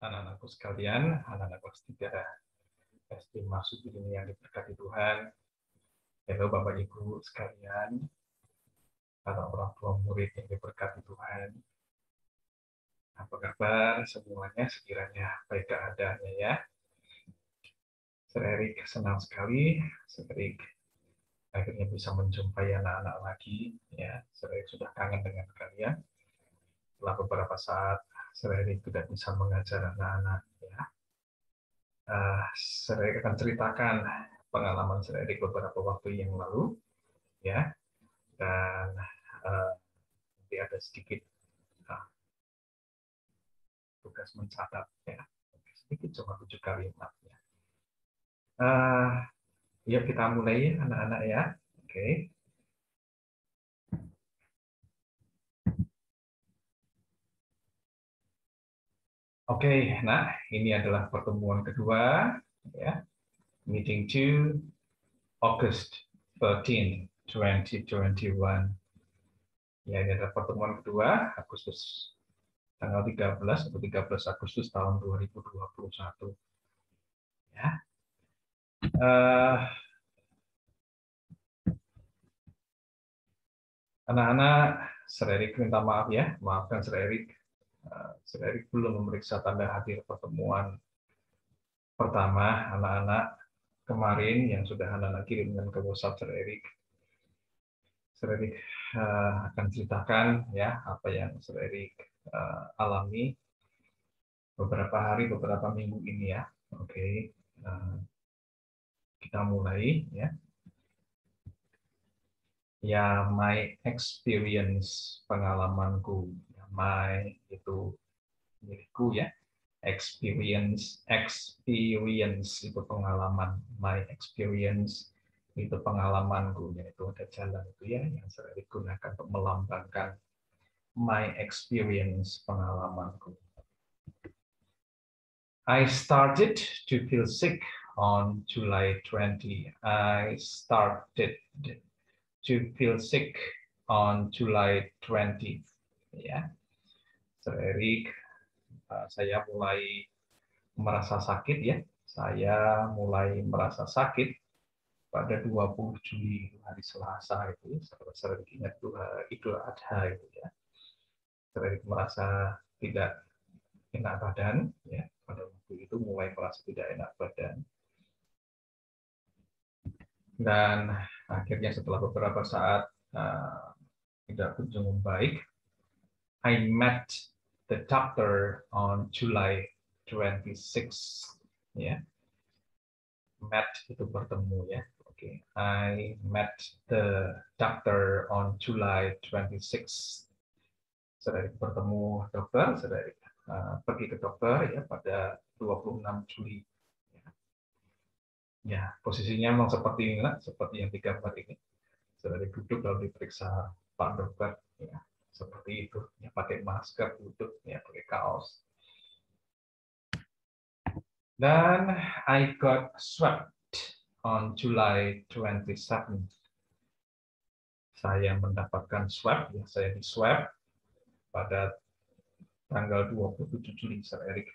anak-anakku sekalian, anak-anak kelas 3 SD masuk ini yang diberkati Tuhan. Halo Bapak Ibu sekalian, para orang tua murid yang diberkati Tuhan. Apa kabar semuanya? Sekiranya baik keadaannya ya. Sir Erik senang sekali, Sir Erik akhirnya bisa menjumpai anak-anak lagi. Ya, Sir Erik sudah kangen dengan kalian. Setelah beberapa saat, Sir Erik tidak bisa mengajar anak-anak. Ya. Sir Erik akan ceritakan pengalaman Sir Erik beberapa waktu yang lalu, ya, dan nanti ada sedikit tugas mencatat, ya, sedikit cuma 7 kalimat. Ya. Yuk kita mulai anak-anak ya, oke. Oke, nah ini adalah pertemuan kedua, ya, meeting 2, August 13, 2021. Ya, ini adalah pertemuan kedua, Agustus tanggal 13 atau 13 Agustus tahun 2021. Ya. Anak-anak, Sir Erik minta maaf ya, maafkan Sir Erik. Sir Erik belum memeriksa tanda hadir pertemuan pertama anak-anak kemarin yang sudah anak-anak kirimkan ke WhatsApp Sir Erik. Sir Erik akan ceritakan ya apa yang Sir Erik alami beberapa hari, beberapa minggu ini ya. Oke, kita mulai ya. Ya, my experience, pengalamanku. My itu milikku ya. Experience itu pengalaman. My experience itu pengalamanku, yaitu ada jalan itu ya yang saya gunakan untuk melambangkan my experience, pengalamanku. I started to feel sick on July 20. I started to feel sick on July 20. Ya, Sir Erik, saya mulai merasa sakit ya. Saya mulai merasa sakit pada 20 Juli hari Selasa itu, Sir Erik ingat itu Idul Adha itu ya. Sir Erik merasa tidak enak badan ya. Pada waktu itu mulai merasa tidak enak badan. Dan akhirnya setelah beberapa saat tidak kunjung membaik, I met the doctor on July 26. Ya. Met itu bertemu ya. Oke. I met the doctor on July 26. Saya bertemu dokter, saya pergi ke dokter ya pada 26 Juli. Ya, posisinya memang seperti ini lah, seperti yang digambar ini. Saya duduk lalu diperiksa Pak dokter ya. Seperti itu, ya, pakai masker, duduk, ya, pakai kaos. Dan I got swabbed on July 27. Saya mendapatkan swab, ya, saya di swab pada tanggal 27 Juli. Sir Erik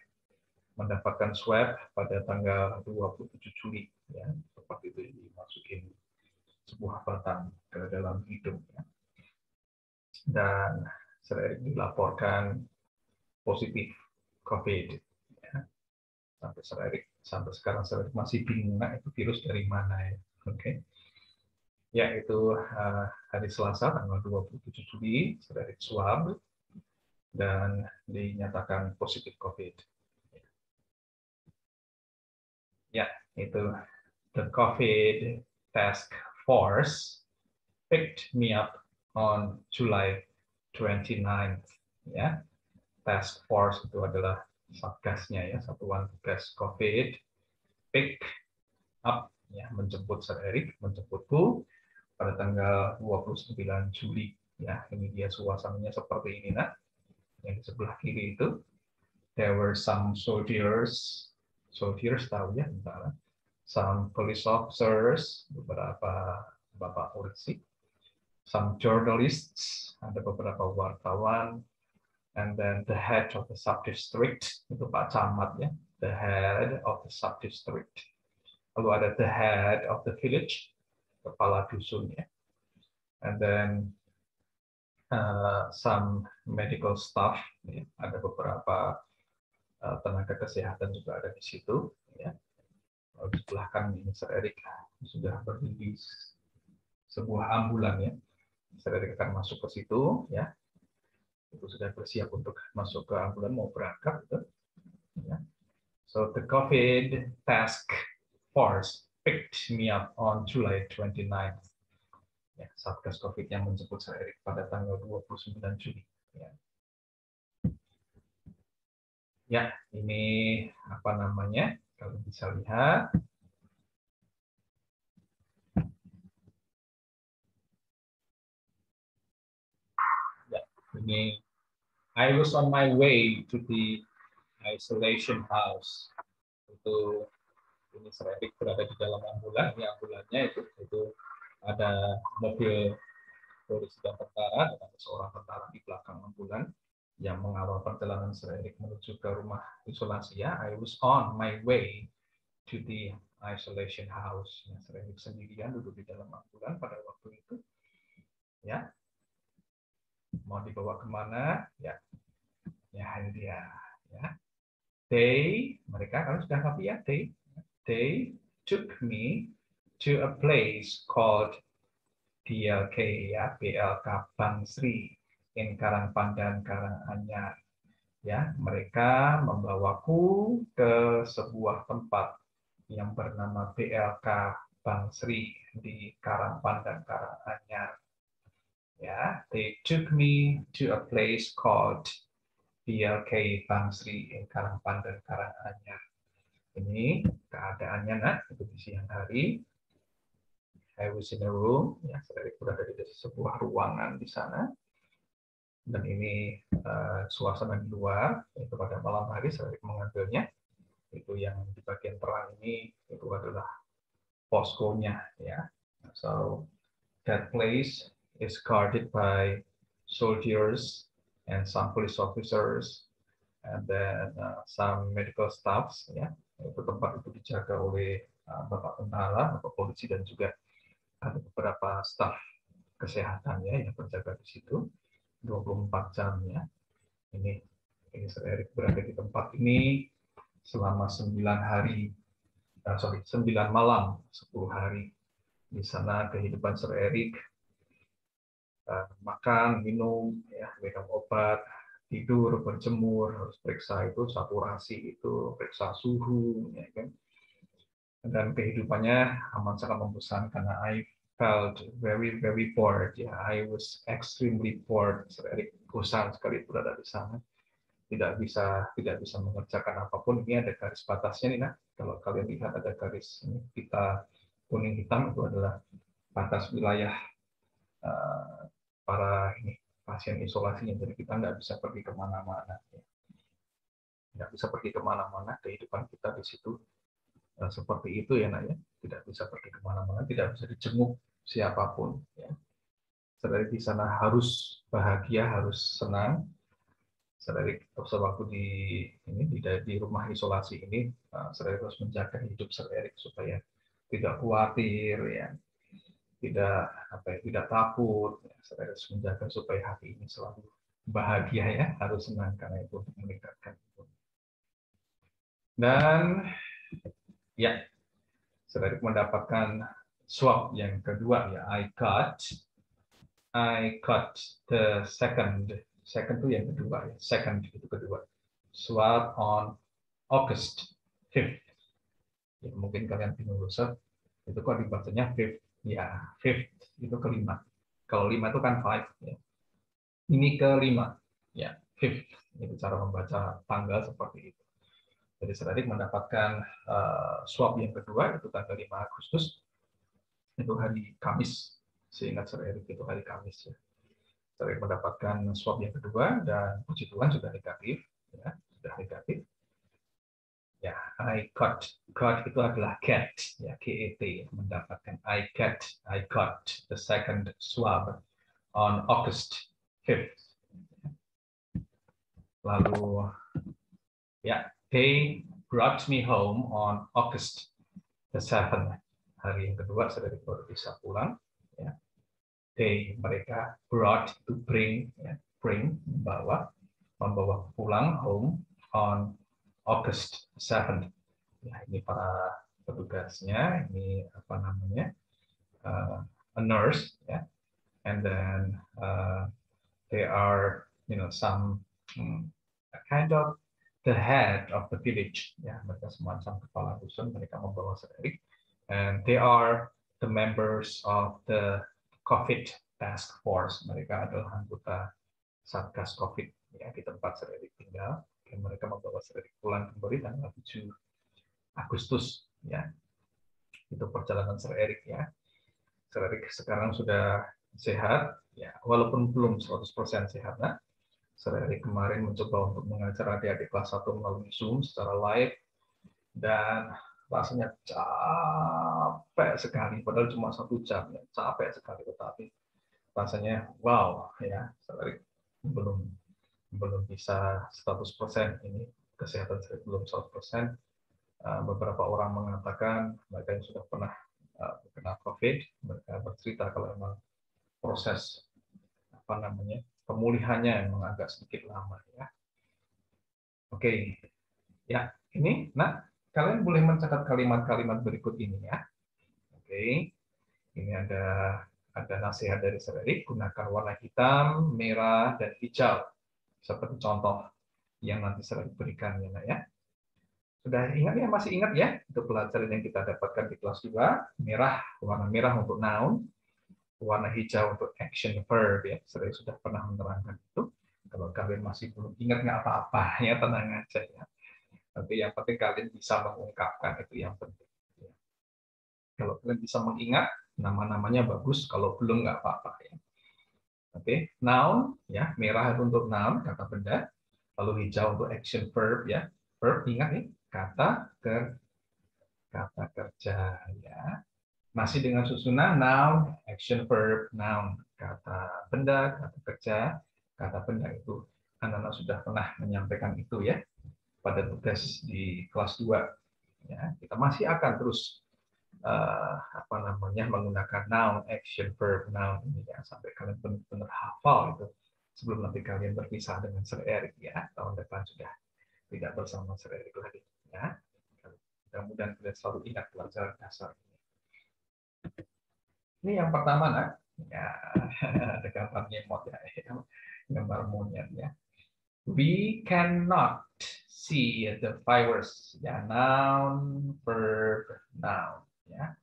mendapatkan swab pada tanggal 27 Juli. Ya, seperti itu dimasukin sebuah batang ke dalam hidung. Ya. Dan Sir Erik dilaporkan positif COVID. Sampai sekarang saya masih bingung, nah, itu virus dari mana ya. Oke. Ya, itu hari Selasa tanggal 27 Juli saya swab dan dinyatakan positif COVID. Ya, itu the COVID task force picked me up on July 29th. Ya, task force itu adalah satgasnya ya, satuan tugas COVID. Pick up ya, menjemput Sir Erik, menjemputku pada tanggal 29 Juli. Ya, ini dia suasananya seperti ini nah. Yang di sebelah kiri itu there were some soldiers tahu ya, entah, some police officers, beberapa bapak polisi, some journalists, ada beberapa wartawan, And then the head of the sub-district, itu Pak Camat ya, the head of the sub-district. Lalu ada the head of the village, kepala dusun ya. And then some medical staff, ya. Ada beberapa tenaga kesehatan juga ada di situ. Ya. Lalu di sebelah kanan ini Sir Erik sudah berdiri sebuah ambulan ya. Sir Erik akan masuk ke situ ya. Itu sudah bersiap untuk masuk ke ambulan mau berangkat gitu. Ya. So the COVID task force picked me up on July 29th. Ya, Satgas COVID yang menjemput Sir Erik pada tanggal 29 Juli. Ya. Ya, ini apa namanya? Kalau bisa lihat. Ya, ini I was on my way to the isolation house. Itu ini Sir Erik berada di dalam ambulan. Ini ambulannya itu ada mobil polisi dan tentara dan ada seorang tentara di belakang ambulan yang mengawal perjalanan Sir Erik menuju ke rumah isolasi ya. I was on my way to the isolation house. Ya, Sir Erik sendirian duduk di dalam ambulan pada waktu itu. Ya, mau dibawa kemana? Ya, ini dia. Ya, mereka kalau sudah rapi ya, they took me to a place called BLK ya, BLK Bangsri in Karangpandan Karanganyar. Ya, mereka membawaku ke sebuah tempat yang bernama BLK Bangsri di Karangpandan Karanganyar. Ya, they took me to a place called BLK Bangsri in Karangpandan Karanganyar. Ini keadaannya itu di siang hari. I was in a room, ya, saya berada di sebuah ruangan di sana. Dan ini suasana di luar, itu pada malam hari saya mengambilnya. Itu yang di bagian terang ini itu adalah poskonya, ya. So that place is guarded by soldiers and some police officers and then some medical staffs, ya. Itu tempat itu dijaga oleh bapak tentara, bapak polisi dan juga ada beberapa staf kesehatannya yang berjaga di situ 24 jam ya. Ini Sir Erik berada di tempat ini selama 9 malam, 10 hari. Di sana kehidupan Sir Erik makan, minum, ya, minum obat, tidur, berjemur, harus periksa itu saturasi itu, periksa suhu, ya kan. Dan kehidupannya amat sangat membosankan karena I felt very very bored. Ya, I was extremely bored. Sir Erik bosan sekali berada di sana. Tidak bisa mengerjakan apapun. Ini ada garis batasnya nih, nah. Kalau kalian lihat ada garis ini, kita kuning hitam itu adalah batas wilayah para pasien isolasinya. Jadi kita nggak bisa pergi kemana-mana. Nggak bisa pergi kemana-mana. Kehidupan kita di situ seperti itu ya, nak ya. Tidak bisa pergi kemana-mana, tidak bisa dijenguk siapapun. Ya. Sedari di sana harus bahagia, harus senang. Sedari waktu di rumah isolasi ini, Sedari harus menjaga hidup Sedari supaya tidak khawatir, ya, tidak takut. Ya. Sedari harus menjaga supaya hati ini selalu bahagia, ya, harus senang karena itu untuk meningkatkan itu. Dan ya, Sedari mendapatkan swab yang kedua ya, I got the second itu yang kedua ya, second itu kedua, swab on August 5th. Ya, mungkin kalian bingung Sir, itu kok dibacanya 5th? Ya, 5th itu kelima. Kalau 5 itu kan 5 ya. Ini kelima ya, 5th. Itu cara membaca tanggal seperti itu. Jadi Sedari mendapatkan swab yang kedua itu tanggal 5 Agustus. Itu hari Kamis. Seingat Sir Erik itu hari Kamis ya. Sir Erik mendapatkan swab yang kedua dan puji Tuhan sudah negatif, ya, sudah negatif. Ya, I got itu adalah get, ya, get, mendapatkan. I got the second swab on August 5th. Lalu ya, they brought me home on August the 7th. Hari yang kedua saudara baru bisa pulang. Ya. They, mereka, brought, to bring, ya, bring, membawa pulang home on August 7th. Ya, ini para petugasnya, ini apa namanya, a nurse, ya, and then they are, some a kind of the head of the village, ya, mereka semacam kepala dusun, mereka membawa Serik, and they are the members of the COVID task force, mereka adalah anggota Satgas COVID ya di tempat Serik tinggal, dan mereka membawa Serik pulang kembali tanggal 7 Agustus, ya, itu perjalanan Serik ya. Serik sekarang sudah sehat, ya, walaupun belum 100% sehat, nah. Serik kemarin mencoba untuk mengajar adik-adik kelas 1 melalui Zoom secara live, dan rasanya capek sekali, padahal cuma 1 jam, ya, capek sekali, tetapi rasanya wow, ya, Serik belum bisa 100%, ini kesehatan Serik belum 100%. Beberapa orang mengatakan mereka yang sudah pernah terkena COVID, mereka bercerita kalau memang proses apa namanya pemulihannya memang agak sedikit lama, ya. Oke, ya, ini, nah, kalian boleh mencatat kalimat-kalimat berikut ini, ya. Oke, ini ada nasihat dari Serik, gunakan warna hitam, merah, dan hijau seperti contoh yang nanti Serik berikan, ya. Sudah ingat ya, masih ingat ya, untuk pelajaran yang kita dapatkan di kelas 2, warna merah untuk noun, warna hijau untuk action verb, ya. Saya sudah pernah menerangkan itu. Kalau kalian masih belum ingat, nggak apa-apa, ya, tenang aja, ya. Tapi yang penting kalian bisa mengungkapkan, itu yang penting. Ya. Kalau kalian bisa mengingat, nama-namanya bagus, kalau belum nggak apa-apa, ya. Oke, noun, ya, merah itu untuk noun, kata benda, lalu hijau untuk action verb, ya. Verb, ingat nih, kata kerja, ya. Masih dengan susunan noun, action verb, noun, kata benda, kata kerja, kata benda. Itu anak-anak sudah pernah menyampaikan itu, ya, pada tugas di kelas 2. Ya, kita masih akan terus menggunakan noun, action verb, noun ini, ya, sampai kalian benar-benar hafal itu sebelum nanti kalian berpisah dengan Serik, ya. Tahun depan sudah tidak bersama Serik lagi, ya. Mudah-mudahan kalian selalu ingat pelajaran dasar ini. Ini yang pertama, nah, ya, ada gambar nyemot, ya, gambar monyet, ya. We cannot see the virus, ya, noun, verb, noun, ya.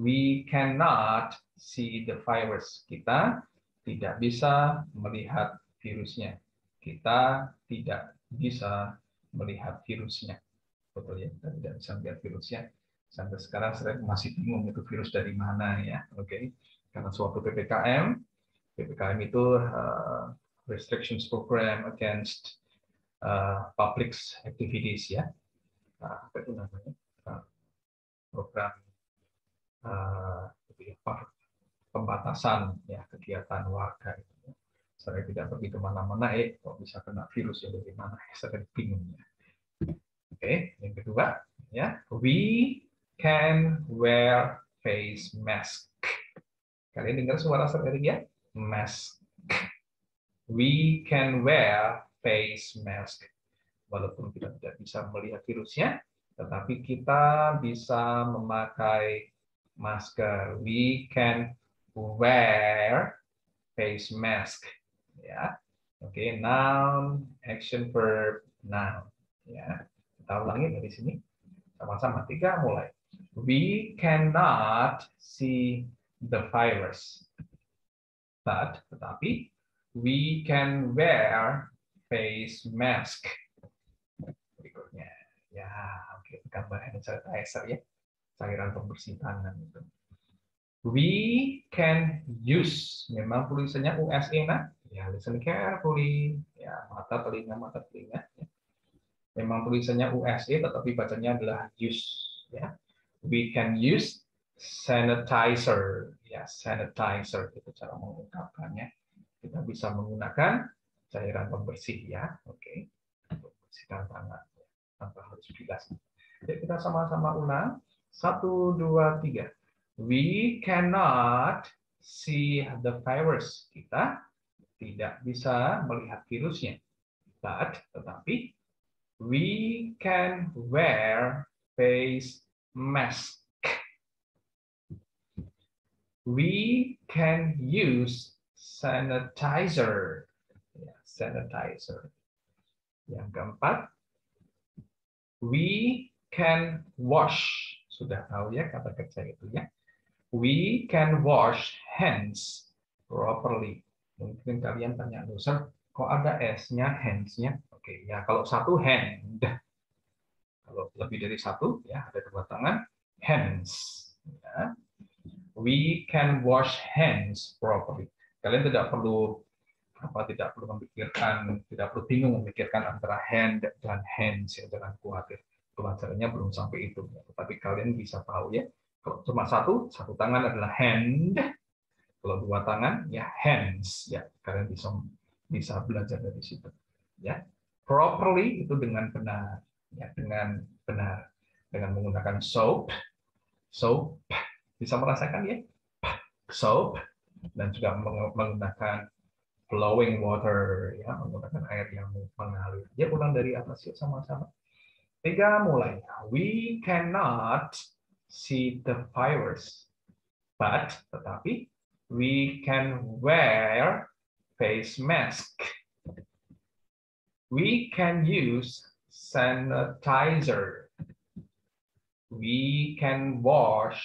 We cannot see the virus. Kita tidak bisa melihat virusnya. Kita tidak bisa melihat virusnya. Betul, ya, kita tidak bisa melihat virusnya. Sampai sekarang saya masih bingung itu virus dari mana, ya. Oke, karena suatu PPKM itu restrictions program against public activities, ya. Apa itu namanya, program pembatasan, ya, kegiatan warga. Saya tidak pergi kemana-mana, kok bisa kena virus ya dari mana? Saya bingung, ya. Oke, yang kedua, ya, we can wear face mask. Kalian dengar suara Serik, ya? Mask. We can wear face mask. Walaupun kita tidak bisa melihat virusnya, tetapi kita bisa memakai masker. We can wear face mask. Ya, oke, noun, action verb, noun. Ya, kita ulangi dari sini. Sama-sama, 3, mulai. We cannot see the virus. Tetapi, we can wear face mask. Berikutnya. Ya, oke, gambar sanitizer, ya. Cairan pembersih tangan itu. We can use. Memang tulisannya USA, nah. Ya, listen carefully. Ya, mata, telinga. Ya. Memang tulisannya USA, tetapi bacanya adalah use. Ya. We can use sanitizer. Ya, sanitizer itu cara mengungkapkannya. Kita bisa menggunakan cairan pembersih, ya. Oke. membersihkan tangan tanpa harus bilas. Jadi kita sama-sama ulang. 1, 2, 3. We cannot see the virus. Kita tidak bisa melihat virusnya. Tetapi we can wear face mask. We can use sanitizer. Ya, sanitizer. Yang keempat, we can wash. Sudah tahu ya kata kerja itu ya. We can wash hands properly. Mungkin kalian tanya, Sir, kok ada S-nya, hands-nya? Oke, ya kalau satu hand. Kalau lebih dari satu, ya ada dua tangan, hands. Ya. We can wash hands properly. Kalian tidak perlu memikirkan, tidak perlu bingung memikirkan antara hand dan hands, ya, jangan khawatir. Pelajarannya belum sampai itu, ya. Tapi kalian bisa tahu ya, kalau cuma satu tangan adalah hand, kalau dua tangan ya hands, ya kalian bisa belajar dari situ, ya. Properly itu dengan benar, ya dengan benar, dengan menggunakan soap, bisa merasakan ya, soap, dan juga menggunakan flowing water, ya, menggunakan air yang mengalir. Ya, ulang dari atas ya sama-sama. 3, mulai. We cannot see the virus, tetapi we can wear face mask. We can use sanitizer. We can wash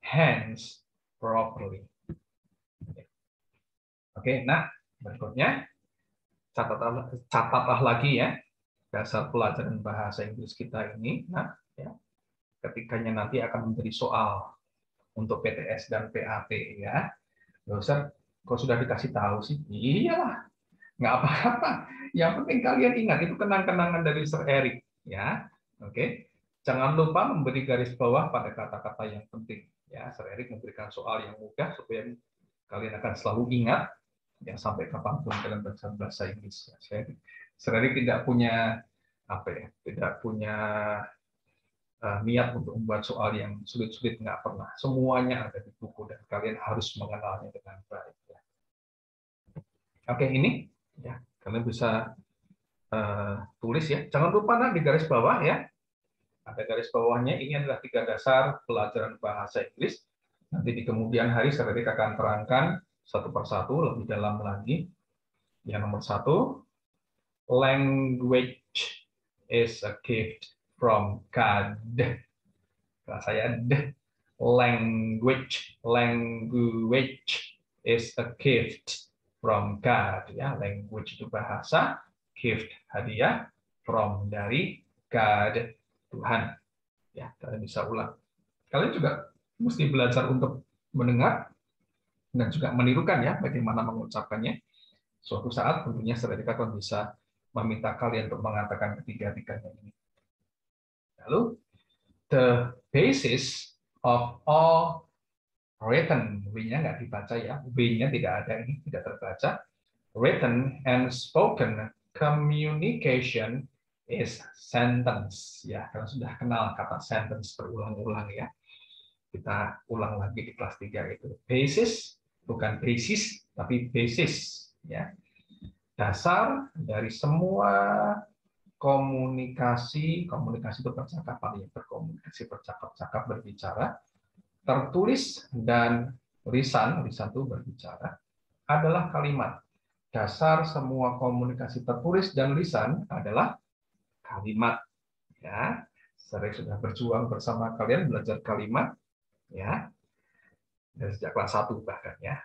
hands properly. Oke, nah berikutnya catatlah lagi ya dasar pelajaran bahasa Inggris kita ini. Nah, ya, ketikanya nanti akan menjadi soal untuk PTS dan PAT ya. Dosen, kok sudah dikasih tahu sih? Iyalah, nggak apa-apa. Yang penting kalian ingat itu kenang-kenangan dari Sir Eric ya. Oke, jangan lupa memberi garis bawah pada kata-kata yang penting ya. Sir Eric memberikan soal yang mudah supaya kalian akan selalu ingat ya sampai kapanpun kalian belajar bahasa Inggris. Sir Eric tidak punya niat untuk membuat soal yang sulit-sulit, nggak pernah. Semuanya ada di buku dan kalian harus mengenalnya dengan baik. Ya. Oke, ini ya kalian bisa tulis ya. Jangan lupa di garis bawah ya. Ada garis bawahnya. Ini adalah 3 dasar pelajaran bahasa Inggris. Nanti di kemudian hari Sir Eric akan terangkan satu persatu lebih dalam lagi. Yang nomor 1, language is a gift from God. Nah, saya language is a gift from God. Ya, language itu bahasa, gift hadiah, from dari God Tuhan. Ya, kalian bisa ulang. Kalian juga mesti belajar untuk mendengar dan juga menirukan ya bagaimana mengucapkannya. Suatu saat tentunya Sir Eric akan bisa meminta kalian untuk mengatakan ketiga-tiganya ini. Lalu the basis of all written, W-nya nggak dibaca ya, W-nya tidak ada, ini tidak terbaca. Written and spoken communication is sentence. Ya, kalian sudah kenal kata sentence berulang-ulang ya. Kita ulang lagi di kelas 3 itu. Basis, bukan basis, tapi basis. Ya. Dasar dari semua komunikasi itu percakapan, ya, berkomunikasi, bercakap-cakap, berbicara, tertulis dan lisan itu berbicara, adalah kalimat. Dasar semua komunikasi tertulis dan lisan adalah kalimat. Ya, saya sudah berjuang bersama kalian belajar kalimat, ya, dari sejak kelas 1 bahkan ya.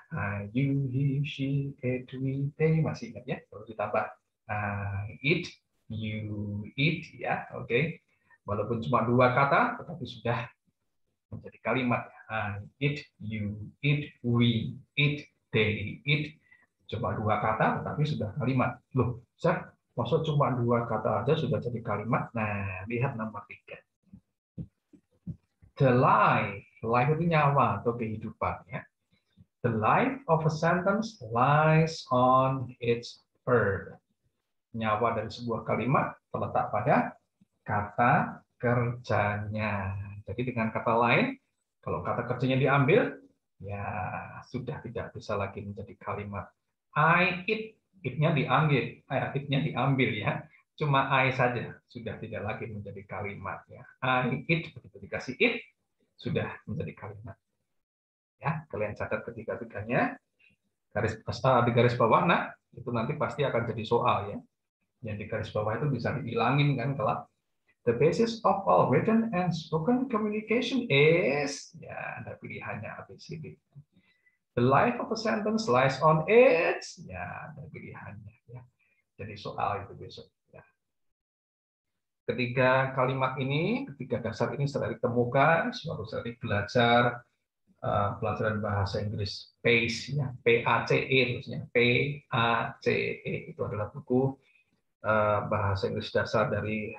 You, he, she, it, we, they, masih ingat ya? Perlu ditambah it, you, it, ya, oke. Walaupun cuma 2 kata, tetapi sudah menjadi kalimat. It, you, it, we, it, they, it. Cuma 2 kata, tetapi sudah kalimat. Loh, Zak, maksud cuma 2 kata aja sudah jadi kalimat? Nah, lihat nomor 3. The life itu nyawa atau kehidupan. Ya. The life of a sentence lies on its verb. Nyawa dari sebuah kalimat terletak pada kata kerjanya. Jadi dengan kata lain, kalau kata kerjanya diambil, ya sudah tidak bisa lagi menjadi kalimat. I eat, it-nya diambil, it-nya diambil ya. Cuma I saja, sudah tidak lagi menjadi kalimat ya. I eat, begitu dikasih it, sudah menjadi kalimat. Ya, kalian catat ketiga-tiganya, di garis bawah, nah itu nanti pasti akan jadi soal ya. Yang di garis bawah itu bisa dibilangin kan kelak. The basis of all written and spoken communication is, ya ada pilihannya ABCD. The life of a sentence lies on its, ya ada pilihannya ya. Jadi soal itu besok ya. Ketiga kalimat ini, ketiga dasar ini setelah ditemukan, suatu saat belajar pelajaran bahasa Inggris PACE ya, PACE terusnya PACE itu adalah buku bahasa Inggris dasar dari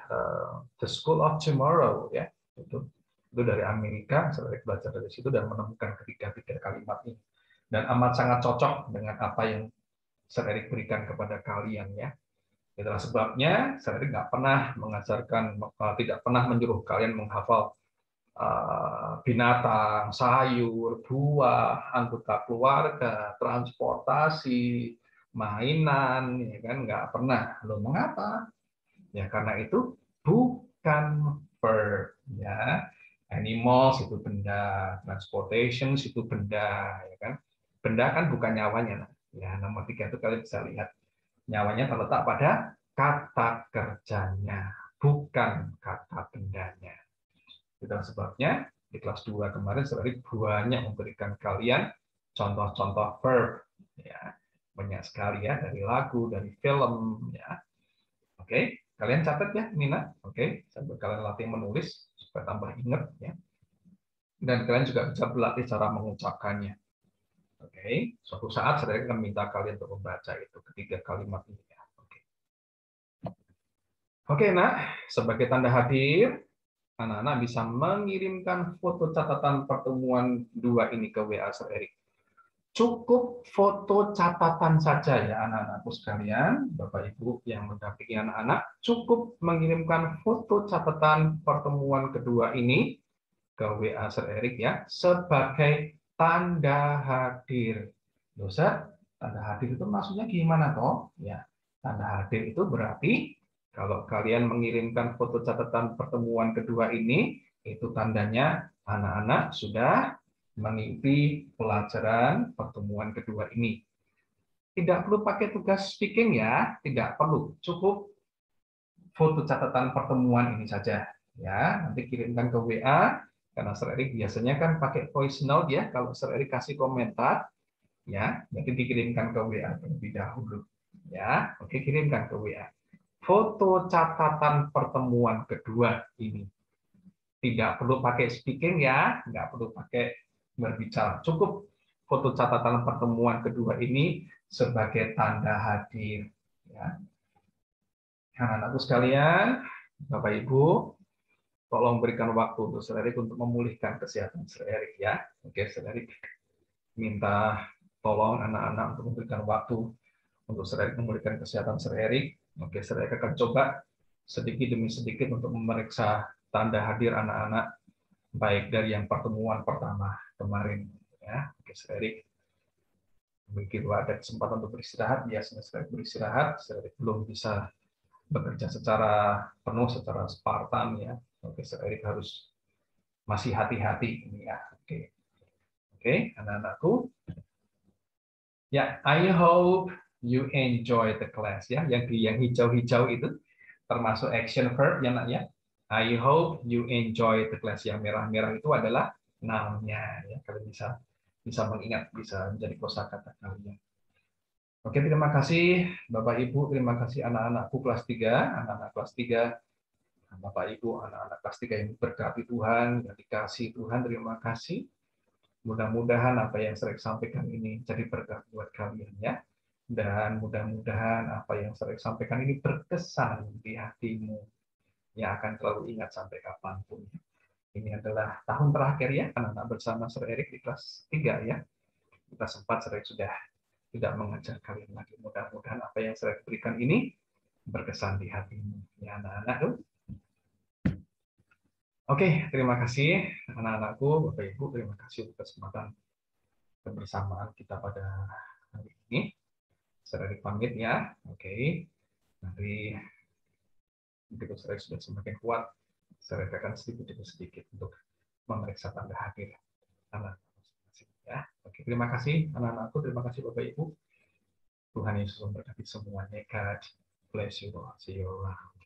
The School of Tomorrow ya, itu dari Amerika. Saya belajar dari situ dan menemukan ketiga kalimat ini dan amat sangat cocok dengan apa yang Sir Erik berikan kepada kalian ya. Itulah sebabnya Sir Erik nggak pernah mengajarkan, tidak pernah menyuruh kalian menghafal binatang, sayur, buah, anggota keluarga, transportasi, mainan, ya kan nggak pernah. Lo mengapa? Ya karena itu bukan verb ya. Animals itu benda, transportation itu benda, ya kan. Benda kan bukan nyawanya. Ya nomor 3 itu kalian bisa lihat nyawanya terletak pada kata kerjanya, bukan kata bendanya. Itulah sebabnya di kelas 2 kemarin saya banyak memberikan kalian contoh-contoh verb ya. Banyak sekali ya, dari lagu, dari film ya. Oke, kalian catat ya, Nina. Oke, sambil kalian latih menulis supaya tambah ingat ya. Dan kalian juga bisa berlatih cara mengucapkannya. Oke, suatu saat saya akan minta kalian untuk membaca itu ketiga kalimat ini ya. Oke, nah, sebagai tanda hadir, anak-anak bisa mengirimkan foto catatan pertemuan 2 ini ke WA Sir Erik. Cukup foto catatan saja ya anak-anakku sekalian, Bapak Ibu yang mendampingi anak-anak, cukup mengirimkan foto catatan pertemuan kedua ini ke WA Sir Erik ya, sebagai tanda hadir. Dosa, tanda hadir itu maksudnya gimana toh? Ya, tanda hadir itu berarti kalau kalian mengirimkan foto catatan pertemuan kedua ini, itu tandanya anak-anak sudah mengikuti pelajaran pertemuan kedua ini. Tidak perlu pakai tugas speaking ya, tidak perlu. Cukup foto catatan pertemuan ini saja. Ya, nanti kirimkan ke WA, karena Sir Erik biasanya kan pakai voice note ya, kalau Sir Erik kasih komentar, ya, nanti dikirimkan ke WA terlebih dahulu. Ya, oke, kirimkan ke WA. Foto catatan pertemuan kedua ini. Tidak perlu pakai speaking ya, nggak perlu pakai berbicara. Cukup foto catatan pertemuan kedua ini sebagai tanda hadir. Ya. Anak-anakku sekalian, Bapak Ibu, tolong berikan waktu untuk Sir Erik untuk memulihkan kesehatan Sir Erik ya. Oke, Sir Erik minta tolong anak-anak untuk memberikan waktu untuk Sir Erik memulihkan kesehatan Sir Erik. Oke, Sir Erik akan coba sedikit demi sedikit untuk memeriksa tanda hadir anak-anak baik dari yang pertemuan pertama kemarin ya. Oke, Sir Erik begitu ada kesempatan untuk beristirahat, biasanya Sir Erik beristirahat, Sir Erik belum bisa bekerja secara penuh, secara Spartan ya. Oke, Sir Erik harus masih hati-hati ini ya. Oke, oke, anak-anakku. Ya, I hope you enjoy the class ya. Yang hijau-hijau itu termasuk action verb ya nak ya. I hope you enjoy the class. Yang merah-merah itu adalah noun-nya ya. Kalian bisa mengingat, bisa menjadi kosakata kalian. Oke, terima kasih Bapak Ibu, terima kasih anak-anakku kelas 3, anak-anak kelas 3, Bapak Ibu, anak-anak kelas 3 yang berkati Tuhan, yang dikasih Tuhan, terima kasih. Mudah-mudahan apa yang saya sampaikan ini jadi berkat buat kalian ya. Dan mudah-mudahan apa yang saya sampaikan ini berkesan di hatimu, yang akan selalu ingat sampai kapanpun. Ini adalah tahun terakhir ya, anak-anak bersama Sir Erik di kelas 3 ya. Kita sempat Sir Erik sudah tidak mengajar kalian lagi. Mudah-mudahan apa yang saya berikan ini berkesan di hatimu ya anak-anak. Oke, terima kasih anak-anakku, Bapak Ibu, terima kasih untuk kesempatan kebersamaan kita pada hari ini. Secara dipamit ya. Oke. Nanti begitu saya sudah semakin kuat, saya akan sedikit demi sedikit untuk memeriksa tanda hadir anak masing-masing ya. Oke, terima kasih anak-anakku, terima kasih Bapak Ibu. Tuhan Yesus memberkati semuanya. God bless you all. See you around.